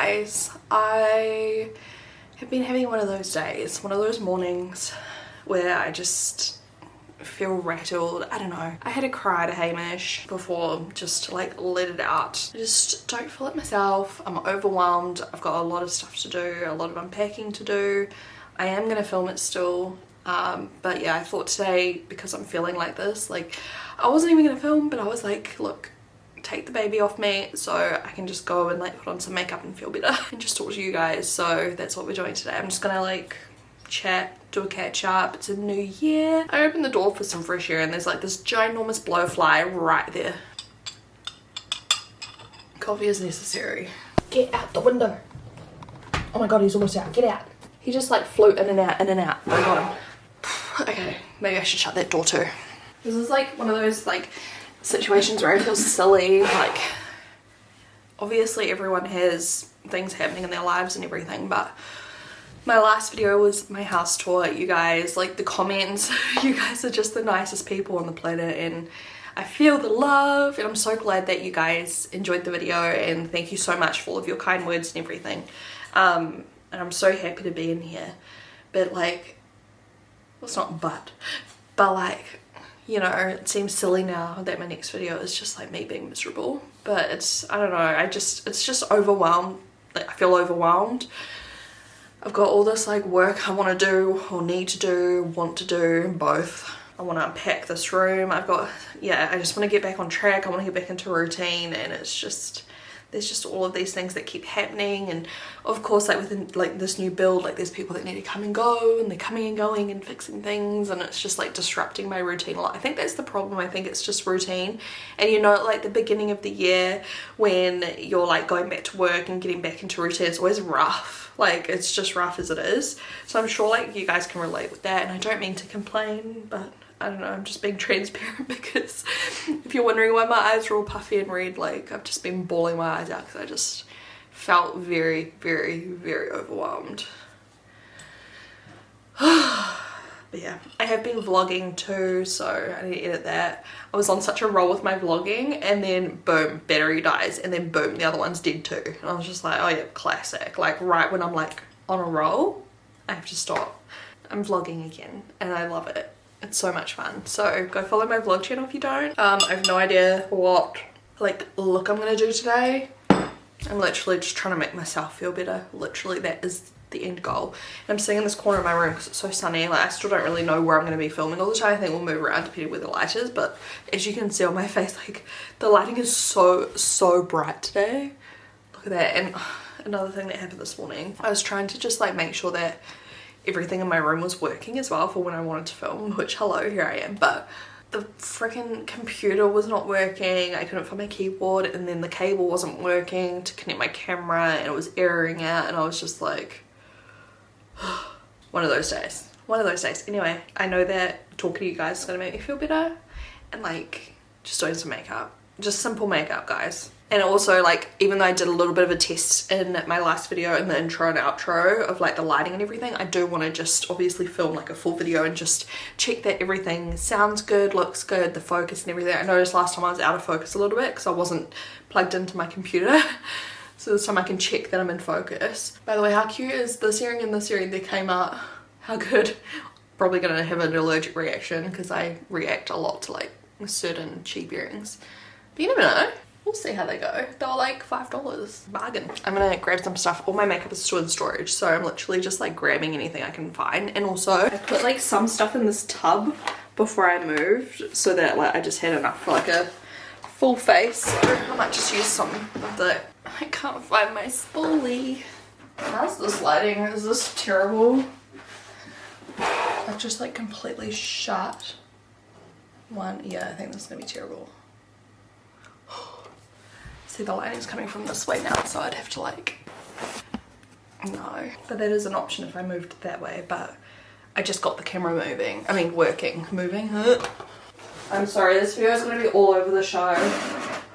guys, I have been having one of those days, one of those mornings where I just feel rattled. I don't know. I had a cry to Hamish before just to like let it out. I just don't feel it myself. I'm overwhelmed. I've got a lot of stuff to do, a lot of unpacking to do. I am going to film it still. But yeah, I thought today, because I'm feeling like this, like I wasn't even going to film, but I was like, look, take the baby off me so I can just go and like put on some makeup and feel better and just talk to you guys. So that's what we're doing today. I'm just gonna like chat, do a catch up. It's a new year. I opened the door for some fresh air and there's like this ginormous blowfly right there. Coffee is necessary. Get out the window. Oh my god, he's almost out. Get out. He just like flew in and out, in and out. I got him. Okay, maybe I should shut that door too. This is like one of those like situations where I feel silly. Like obviously everyone has things happening in their lives and everything, but my last video was my house tour. You guys, like the comments, you guys are just the nicest people on the planet and I feel the love, and I'm so glad that you guys enjoyed the video, and thank you so much for all of your kind words and everything. And I'm so happy to be in here. But like, well, it's not but like, you know, it seems silly now that my next video is just like me being miserable, but it's, I don't know, it's just overwhelmed. Like I feel overwhelmed. I've got all this like work I want to do or need to do, want to do, both. I want to unpack this room. I've got, yeah, I just want to get back on track. I want to get back into routine, and it's just, there's just all of these things that keep happening. And of course, like within like this new build, like there's people that need to come and go, and they're coming and going and fixing things, and it's just like disrupting my routine a lot. I think that's the problem. I think it's just routine. And you know, like the beginning of the year when you're like going back to work and getting back into routine, it's always rough. Like it's just rough as it is. So I'm sure like you guys can relate with that, and I don't mean to complain, but I don't know, I'm just being transparent because if you're wondering why my eyes are all puffy and red, like I've just been bawling my eyes out because I just felt very, very, very overwhelmed. But yeah, I have been vlogging too, so I need to edit that. I was on such a roll with my vlogging, and then boom, battery dies, and then boom, the other one's dead too. And I was just like, oh yeah, classic. Like right when I'm like on a roll, I have to stop. I'm vlogging again and I love it. It's so much fun. So go follow my vlog channel if you don't. I have no idea what like look I'm gonna do today. I'm literally just trying to make myself feel better. Literally that is the end goal. And I'm sitting in this corner of my room because it's so sunny. Like I still don't really know where I'm going to be filming all the time. I think we'll move around depending where the light is, but as you can see on my face, like the lighting is so bright today. Look at that. And another thing that happened this morning, I was trying to just like make sure that everything in my room was working as well for when I wanted to film, which hello, here I am, but the freaking computer was not working. I couldn't find my keyboard, and then the cable wasn't working to connect my camera, and it was erroring out, and I was just like one of those days. Anyway, I know that talking to you guys is gonna make me feel better, and like just doing some makeup, just simple makeup, guys. And also, like, even though I did a little bit of a test in my last video in the intro and outro of like the lighting and everything, I do want to just obviously film like a full video and just check that everything sounds good, looks good, the focus and everything. I noticed last time I was out of focus a little bit because I wasn't plugged into my computer. So this time I can check that I'm in focus. By the way, how cute is this earring and this earring? They came out. How good. Probably gonna have an allergic reaction because I react a lot to like certain cheap earrings. But you never know. We'll see how they go. They were like $5. Bargain. I'm gonna grab some stuff. All my makeup is still in storage, so I'm literally just like grabbing anything I can find. And also I put like some stuff in this tub before I moved so that like I just had enough for like a full face. So I might just use some of the, I can't find my spoolie. How's this lighting? Is this terrible? I've just like completely shut one. Yeah, I think this is gonna be terrible. See, the lighting's coming from this way now, so I'd have to like, no. But that is an option if I moved that way, but I just got the camera moving. I mean, moving. I'm sorry, this video is going to be all over the show,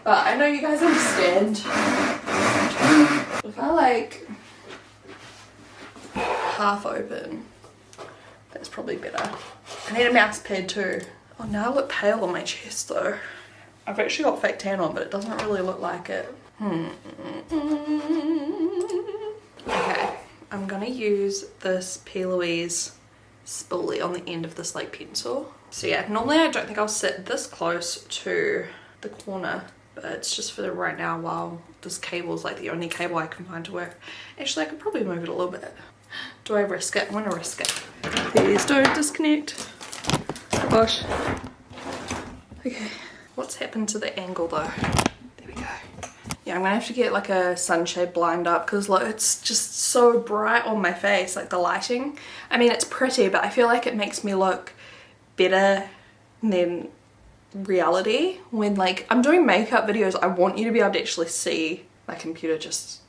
but I know you guys understand. If I like half open, that's probably better. I need a mouse pad too. Oh, now I look pale on my chest though. I've actually got fake tan on, but it doesn't really look like it. I'm gonna use this P. Louise spoolie on the end of this like pencil. So yeah, normally I don't think I'll sit this close to the corner, but it's just for right now while this cable is like the only cable I can find to work. Actually, I could probably move it a little bit. Do I risk it? I'm gonna risk it. Please don't disconnect. Oh gosh. Okay, what's happened to the angle though? There we go. Yeah, I'm gonna have to get like a sunshade blind up because like it's just so bright on my face, like the lighting. I mean, it's pretty, but I feel like it makes me look better than reality. When like I'm doing makeup videos, I want you to be able to actually see my computer just,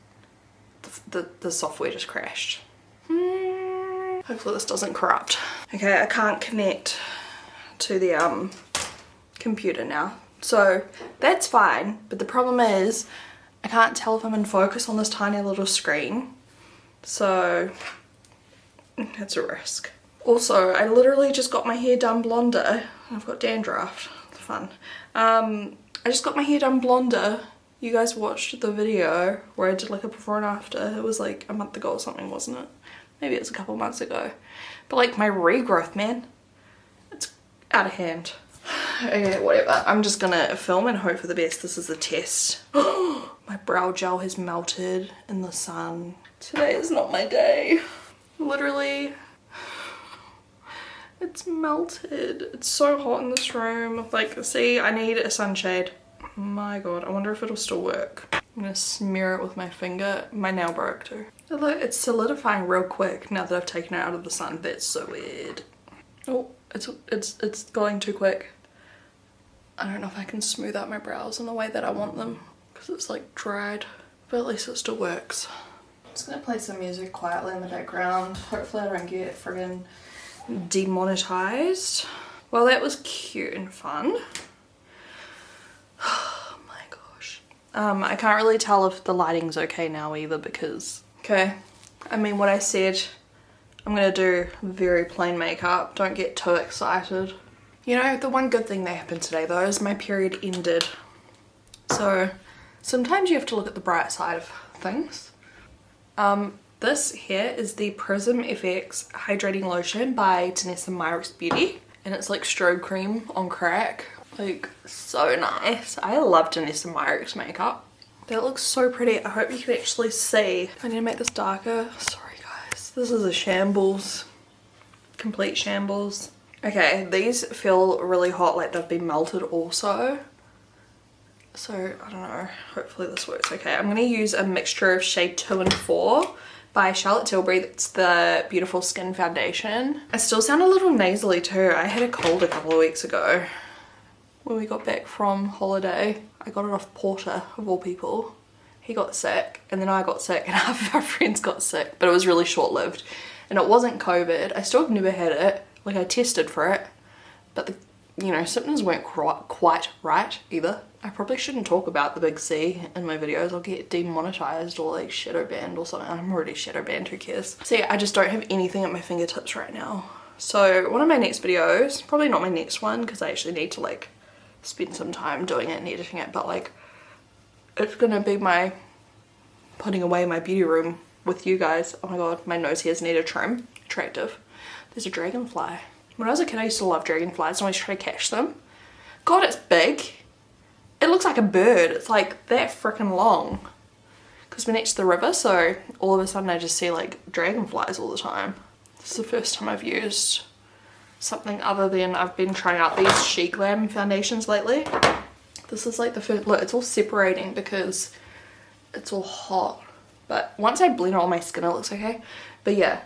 the software just crashed. Hopefully this doesn't corrupt. Okay, I can't connect to the computer now. So that's fine, but the problem is I can't tell if I'm in focus on this tiny little screen. So that's a risk. Also, I literally just got my hair done blonder. I've got dandruff. Fun. I just got my hair done blonder. You guys watched the video where I did like a before and after. It was like a month ago or something, wasn't it? Maybe it was a couple months ago. But like my regrowth, man, it's out of hand. Okay, whatever. I'm just gonna film and hope for the best. This is a test. My brow gel has melted in the sun. Today is not my day. Literally, it's melted. It's so hot in this room. Like, see, I need a sunshade. My god, I wonder if it'll still work. I'm gonna smear it with my finger. My nail broke too. Look, it's solidifying real quick now that I've taken it out of the sun. That's so weird. Oh, it's going too quick. I don't know if I can smooth out my brows in the way that I want them because it's like dried, but at least it still works. I'm just gonna play some music quietly in the background. Hopefully I don't get friggin' demonetized. Well, that was cute and fun. Oh my gosh. I can't really tell if the lighting's okay now either because, okay, I mean what I said, I'm gonna do very plain makeup. Don't get too excited. You know, the one good thing that happened today though is my period ended. So sometimes you have to look at the bright side of things. This here is the Prism FX Hydrating Lotion by Terrace End Beauty. And it's like strobe cream on crack. Like, so nice. I love Terrace End makeup. That looks so pretty. I hope you can actually see. I need to make this darker. Sorry guys. This is a shambles. Complete shambles. Okay, these feel really hot, like they've been melted also. So, I don't know. Hopefully this works okay. I'm going to use a mixture of shade 2 and 4 by Charlotte Tilbury. That's the Beautiful Skin Foundation. I still sound a little nasally too. I had a cold a couple of weeks ago when we got back from holiday. I got it off Porter, of all people. He got sick, and then I got sick, and half of our friends got sick, but it was really short-lived. And it wasn't COVID. I still have never had it. Like, I tested for it, but the, you know, symptoms weren't quite right either. I probably shouldn't talk about the big C in my videos. I'll get demonetized or like shadow banned or something. I'm already shadow banned, who cares? See, I just don't have anything at my fingertips right now. So one of my next videos, probably not my next one because I actually need to like spend some time doing it and editing it, but like it's gonna be my putting away my beauty room with you guys. Oh my god, my nose hairs need a trim. Attractive. There's a dragonfly. When I was a kid I used to love dragonflies and always try to catch them. God, it's big. It looks like a bird. It's like that freaking long. Because we're next to the river, so all of a sudden I just see like dragonflies all the time. This is the first time I've used something other than I've been trying out these She Glam foundations lately. This is like the first, look, it's all separating because it's all hot. But once I blend it on my skin, it looks okay. But yeah,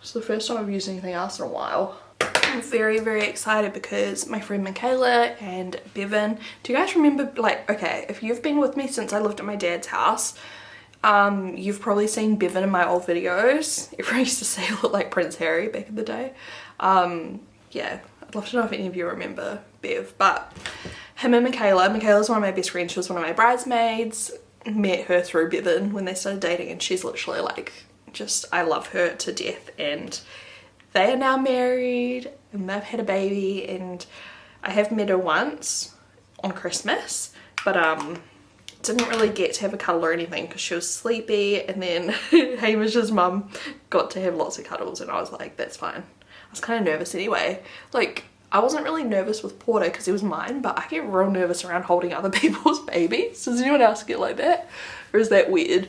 it's the first time I've used anything else in a while. I'm very, very excited because my friend Michaela and Bevan, do you guys remember, like, okay, if you've been with me since I lived at my dad's house, you've probably seen Bevan in my old videos. Everyone used to say he looked like Prince Harry back in the day. Yeah, I'd love to know if any of you remember Bev, but him and Michaela's one of my best friends. She was one of my bridesmaids. Met her through Bevan when they started dating, and she's literally like, just, I love her to death. And they are now married and they've had a baby, and I have met her once on Christmas, but didn't really get to have a cuddle or anything because she was sleepy, and then Hamish's mum got to have lots of cuddles, and I was like, that's fine. I was kind of nervous anyway. Like, I wasn't really nervous with Porter because he was mine, but I get real nervous around holding other people's babies. Does anyone else get like that? Or is that weird?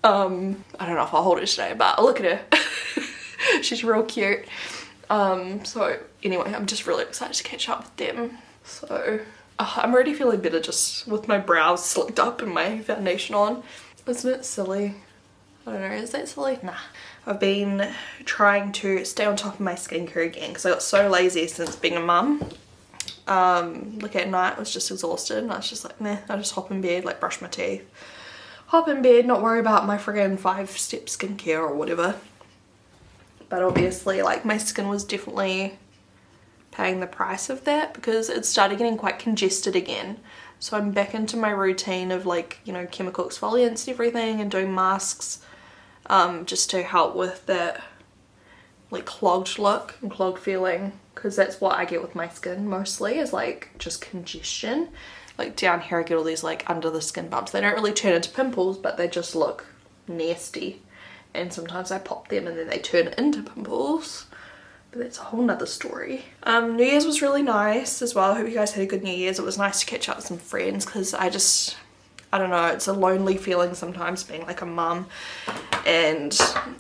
I don't know if I'll hold it today, but look at her. She's real cute. So anyway, I'm just really excited to catch up with them. So I'm already feeling better just with my brows slicked up and my foundation on. Isn't it silly? I don't know, is that silly? Nah. I've been trying to stay on top of my skincare again because I got so lazy since being a mum. Like at night I was just exhausted and I was just like, meh, I just hop in bed, like brush my teeth, hop in bed, not worry about my friggin' 5-step skincare or whatever. But obviously like my skin was definitely paying the price of that because it started getting quite congested again. So I'm back into my routine of like, you know, chemical exfoliants and everything, and doing masks just to help with that like clogged look and clogged feeling, because that's what I get with my skin mostly, is like just congestion. Like down here I get all these like under the skin bumps. They don't really turn into pimples, but they just look nasty, and sometimes I pop them and then they turn into pimples. But that's a whole nother story. New Year's was really nice as well. I hope you guys had a good New Year's. It was nice to catch up with some friends because I don't know, it's a lonely feeling sometimes being like a mum, and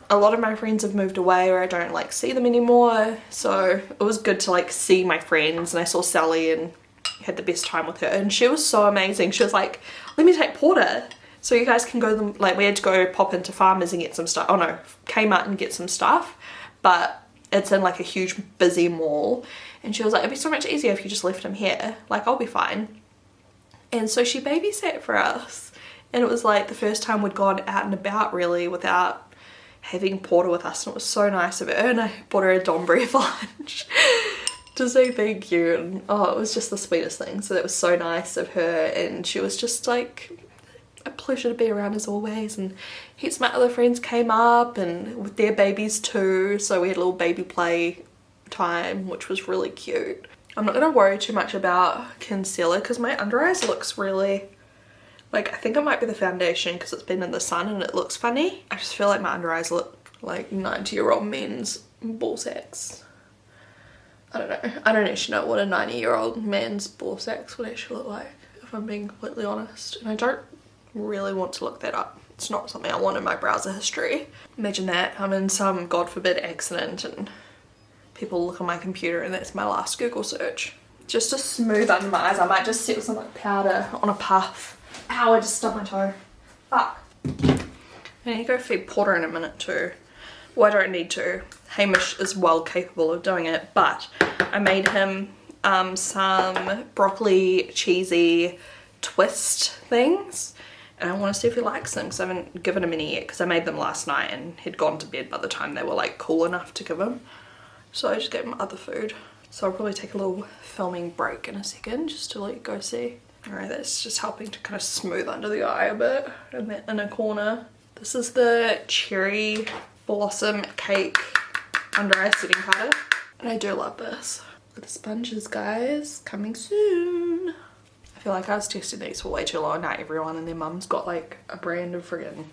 a lot of my friends have moved away or I don't like see them anymore, so it was good to like see my friends. And I saw Sally and had the best time with her, and she was so amazing. She was like, let me take Porter so you guys can go, like we had to go pop into Farmers and get some stuff, oh no, Kmart and get some stuff, but it's in like a huge busy mall. And she was like, it'd be so much easier if you just left him here, like I'll be fine. And so she babysat for us, and it was like the first time we'd gone out and about really without having Porter with us, and it was so nice of her. And I bought her a Donbury for lunch to say thank you, and oh, it was just the sweetest thing. So that was so nice of her, and she was just like a pleasure to be around as always. And heaps of my other friends came up and with their babies too, so we had a little baby play time, which was really cute. I'm not going to worry too much about concealer because my under eyes looks really, like, I think it might be the foundation because it's been in the sun and it looks funny. I just feel like my under eyes look like 90-year-old men's ball sacks. I don't know. I don't actually know what a 90-year-old man's ball sacks would actually look like, if I'm being completely honest. And I don't really want to look that up. It's not something I want in my browser history. Imagine that I'm in some, God forbid, accident and people look on my computer and that's my last Google search. Just to smooth under my eyes, I might just set some like powder on a puff. Ow, I just stubbed my toe. Fuck. I need to go feed Porter in a minute too. Well, I don't need to. Hamish is well capable of doing it, but I made him some broccoli cheesy twist things, and I want to see if he likes them because I haven't given him any yet because I made them last night and he'd gone to bed by the time they were like cool enough to give him. So I just gave him other food. So I'll probably take a little filming break in a second just to let you go see. Alright, that's just helping to kind of smooth under the eye a bit in that inner corner. This is the Cherry Blossom Cake Under Eye Setting Powder. And I do love this. Look at the sponges, guys. Coming soon. I feel like I was testing these for way too long. Now everyone and their mum's got like a brand of friggin'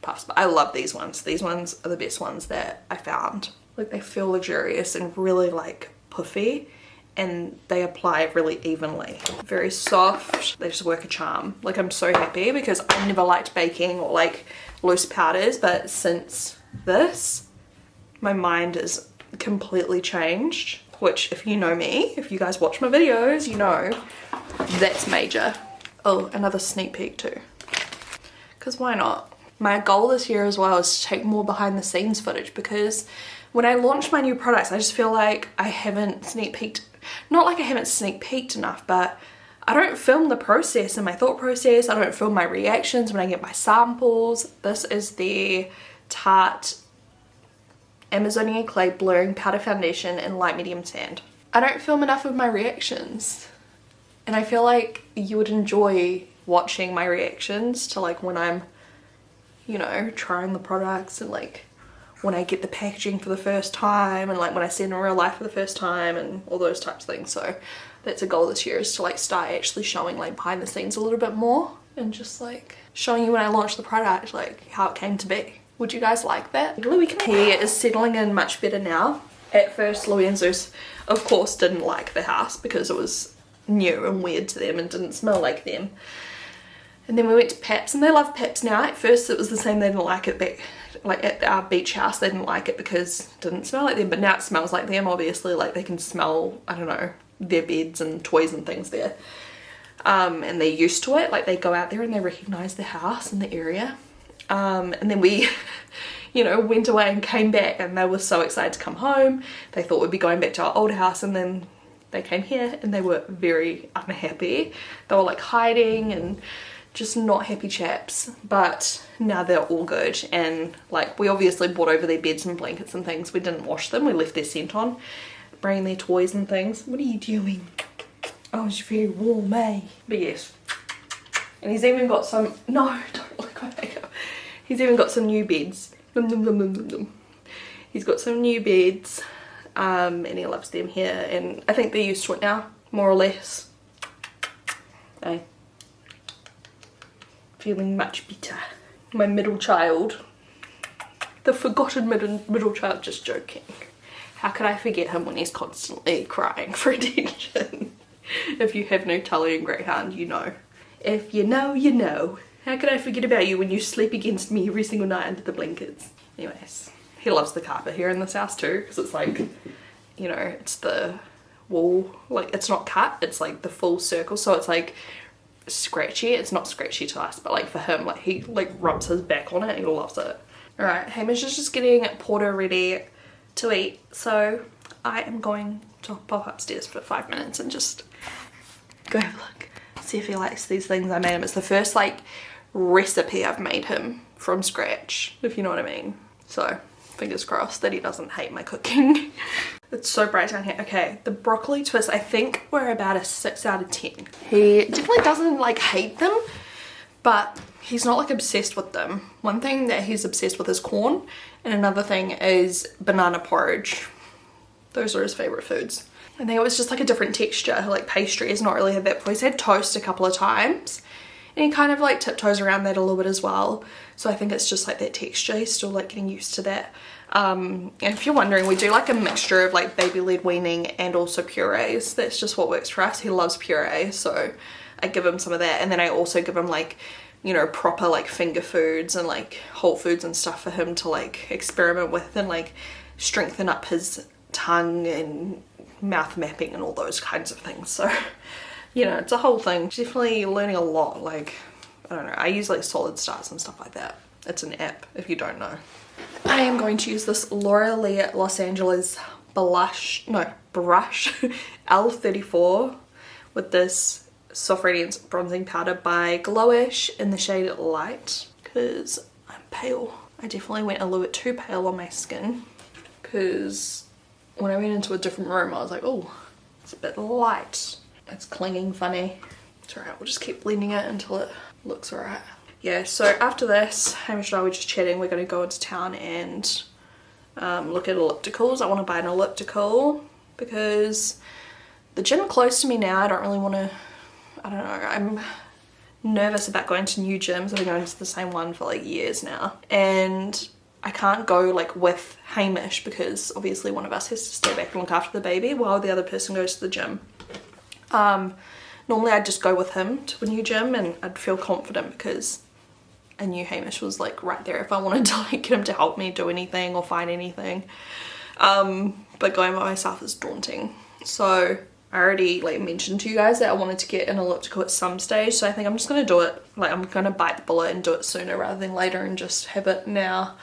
puffs. But I love these ones. These ones are the best ones that I found. Like they feel luxurious and really like puffy, and they apply really evenly. Very soft, they just work a charm. Like I'm so happy because I never liked baking or like loose powders, but since this, my mind is completely changed, which if you know me, if you guys watch my videos, you know that's major. Oh, another sneak peek too, because why not? My goal this year as well is to take more behind the scenes footage, because when I launch my new products, I just feel like I haven't sneak peeked, not like I haven't sneak peeked enough, but I don't film the process and my thought process. I don't film my reactions when I get my samples. This is the Tarte Amazonian Clay Blurring Powder Foundation in Light Medium Sand. I don't film enough of my reactions, and I feel like you would enjoy watching my reactions to like when I'm, you know, trying the products, and like when I get the packaging for the first time, and like when I see it in real life for the first time, and all those types of things. So that's a goal this year, is to like start actually showing like behind the scenes a little bit more. and just like showing you when I launched the product, like how it came to be. Would you guys like that? Louis here is settling in much better now. At first Louis and Zeus of course didn't like the house because it was new and weird to them and didn't smell like them. And then we went to Paps and they love Paps now. At first it was the same, they didn't like it back, like at our beach house they didn't like it because it didn't smell like them, but now it smells like them obviously, like they can smell, I don't know, their beds and toys and things there. And they're used to it, like they go out there and they recognise the house and the area. And then we, you know, went away and came back and they were so excited to come home. They thought we'd be going back to our old house and then they came here and they were very unhappy. They were like hiding and just not happy chaps, but now they're all good. And like we obviously brought over their beds and blankets and things. We didn't wash them, we left their scent on, bringing their toys and things. What are you doing? Oh, it's very warm, eh? But yes, and he's even got some, no, don't look my makeup. He's even got some new beds. He's got some new beds, and he loves them here, and I think they're used to it now, more or less. Eh? Feeling much better. My middle child, the forgotten middle child, just joking. How could I forget him when he's constantly crying for attention? If you have no Tully and Greyhound, you know. If you know, you know. How could I forget about you when you sleep against me every single night under the blankets? Anyways, he loves the carpet here in this house too, because it's like, you know, it's the wall, like it's not cut, it's like the full circle, so it's like scratchy. It's not scratchy to us, but like for him, like he like rubs his back on it and he loves it. Alright, Hamish is just getting Porter ready to eat, so I am going to pop upstairs for 5 minutes and just go have a look, see if he likes these things I made him. It's the first like recipe I've made him from scratch, if you know what I mean. So fingers crossed that he doesn't hate my cooking. It's so bright down here. Okay, the broccoli twist, I think we're about a 6 out of 10. He definitely doesn't like hate them, but he's not like obsessed with them. One thing that he's obsessed with is corn, and another thing is banana porridge. Those are his favorite foods. I think it was just like a different texture, like pastry has not really had that before. He's had toast a couple of times and he kind of like tiptoes around that a little bit as well. So I think it's just like that texture, he's still like getting used to that. And if you're wondering, we do like a mixture of like baby-led weaning and also purees. That's just what works for us. He loves puree, so I give him some of that, and then I also give him like, you know, proper like finger foods and like whole foods and stuff for him to like experiment with and like strengthen up his tongue and mouth mapping and all those kinds of things. So you know, it's a whole thing. Definitely learning a lot. Like, I don't know, I use like Solid Stars and stuff like that. It's an app if you don't know. I am going to use this Laura Lee Los Angeles brush L34 with this Soft Radiance Bronzing Powder by Glowish in the shade Light, because I'm pale. I definitely went a little bit too pale on my skin, because when I went into a different room I was like, oh, it's a bit light. It's clinging funny. It's alright, we'll just keep blending it until it looks alright. Yeah, so after this, Hamish and I were just chatting. We're going to go into town and look at ellipticals. I want to buy an elliptical because the gym close to me now, I don't really want to, I don't know, I'm nervous about going to new gyms. I've been going to the same one for like years now. And I can't go like with Hamish because obviously one of us has to stay back and look after the baby while the other person goes to the gym. Normally I'd just go with him to a new gym and I'd feel confident because I knew Hamish was like right there if I wanted to like get him to help me do anything or find anything. But going by myself is daunting. So I already like mentioned to you guys that I wanted to get an elliptical at some stage, so I think I'm just gonna do it, like I'm gonna bite the bullet and do it sooner rather than later and just have it now,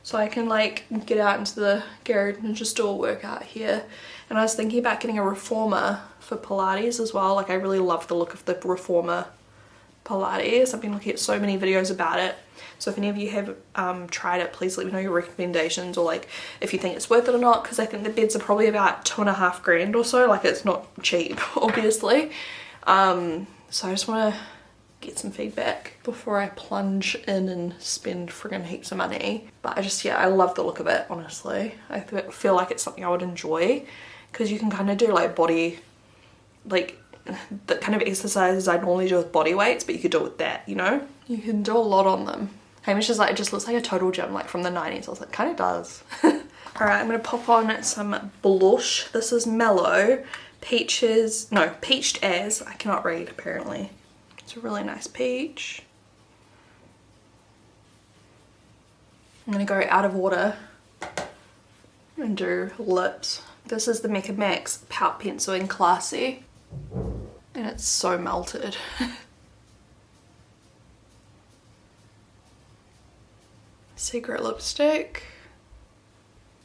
so I can like get out into the garage and just do a workout here. And I was thinking about getting a reformer for Pilates as well. Like I really love the look of the reformer Pilates. I've been looking at so many videos about it, so if any of you have tried it, please let me know your recommendations, or like if you think it's worth it or not, because I think the beds are probably about $2.5 grand or so. Like it's not cheap obviously. So I just want to get some feedback before I plunge in and spend friggin' heaps of money. But I just, yeah, I love the look of it, honestly. I feel like it's something I would enjoy, because you can kind of do like body, like the kind of exercises I normally do with body weights, but you could do it with that, you know? You can do a lot on them. Hamish is like, it just looks like a total gym, like from the 90s. I was like, kind of does. Alright, I'm going to pop on some blush. This is Mellow Peaches, no, Peached As. I cannot read apparently. It's a really nice peach. I'm going to go out of order and do lips. This is the Mecca Max Pout Pencil in Classy. And it's so melted. Secret lipstick.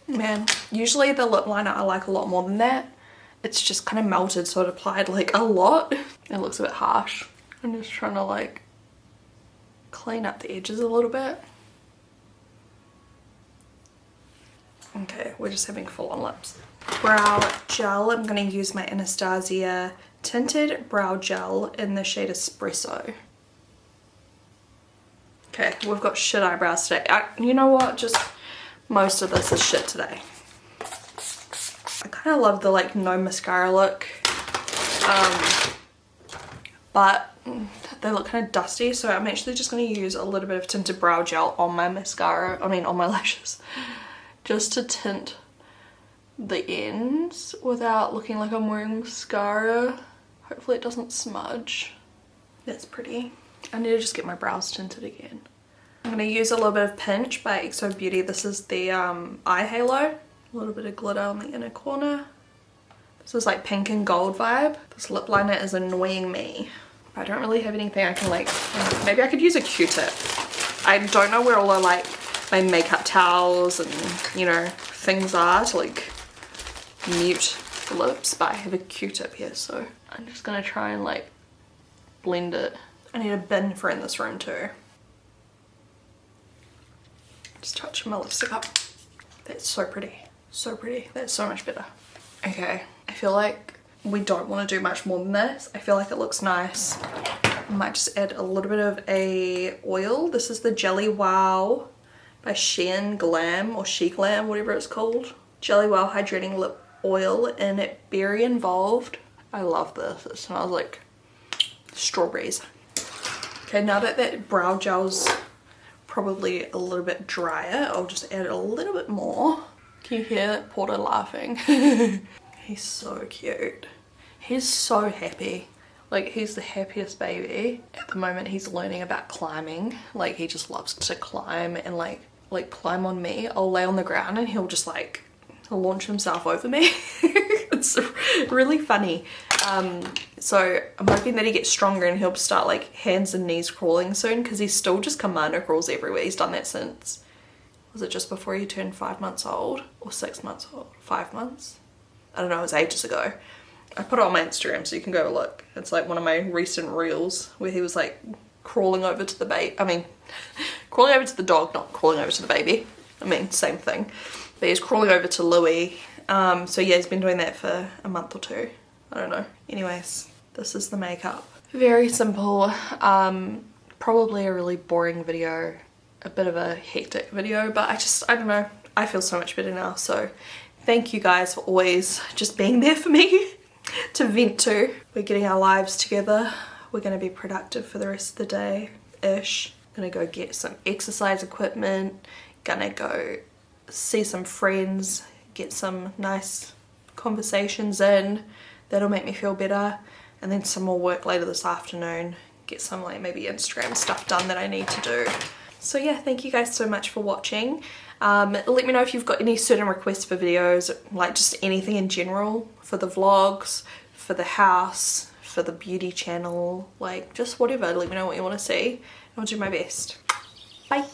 Man, usually the lip liner I like a lot more than that. It's just kind of melted, so it applied like a lot. It looks a bit harsh. I'm just trying to like clean up the edges a little bit. Okay, we're just having full on lips. Brow gel. I'm going to use my Anastasia Tinted Brow Gel in the shade Espresso. Okay, we've got shit eyebrows today. You know what? Just most of this is shit today. I kind of love the like no mascara look. But they look kind of dusty, so I'm actually just going to use a little bit of tinted brow gel on my mascara, I mean on my lashes, just to tint the ends without looking like I'm wearing mascara. Hopefully it doesn't smudge. That's pretty. I need to just get my brows tinted again. I'm going to use a little bit of Pinch by XO Beauty. This is the eye halo. A little bit of glitter on the inner corner. This is like pink and gold vibe. This lip liner is annoying me. I don't really have anything I can like, maybe I could use a Q-tip. I don't know where all the like my makeup towels and you know things are to like mute the lips, but I have a Q-tip here, so I'm just gonna try and like blend it. I need a bin for in this room too. Just touch my lipstick up. That's so pretty, so pretty. That's so much better. Okay, I feel like we don't want to do much more than this. I feel like it looks nice. I might just add a little bit of a oil. This is the Jelly Wow by Shein Glam or She Glam, whatever it's called. Jelly Wow Hydrating Lip Oil in Berry Involved. I love this. It smells like strawberries. Okay, now that that brow gel's probably a little bit drier, I'll just add a little bit more. Can you hear Porter laughing? He's so cute. He's so happy. Like, he's the happiest baby. At the moment, he's learning about climbing. Like, he just loves to climb and like climb on me. I'll lay on the ground and he'll just like launch himself over me. It's really funny. So I'm hoping that he gets stronger and he'll start like hands and knees crawling soon, because he's still just commando crawls everywhere. He's done that since, was it just before he turned 5 months old or 6 months old? 5 months? I don't know, it was ages ago. I put it on my Instagram so you can go look. It's like one of my recent reels where he was like crawling over to the baby. I mean, crawling over to the dog, not crawling over to the baby. I mean, same thing. But he's crawling over to Louis. So yeah, he's been doing that for a month or two. I don't know. Anyways, this is the makeup. Very simple. Probably a really boring video. A bit of a hectic video, but I don't know. I feel so much better now. So thank you guys for always just being there for me to vent to. We're getting our lives together. We're going to be productive for the rest of the day-ish. Gonna go get some exercise equipment. Gonna go see some friends. Get some nice conversations in. That'll make me feel better. And then some more work later this afternoon. Get some like maybe Instagram stuff done that I need to do. So yeah, thank you guys so much for watching. Let me know if you've got any certain requests for videos, like just anything in general, for the vlogs, for the house, for the beauty channel, like just whatever. Let me know what you want to see and I'll do my best. Bye.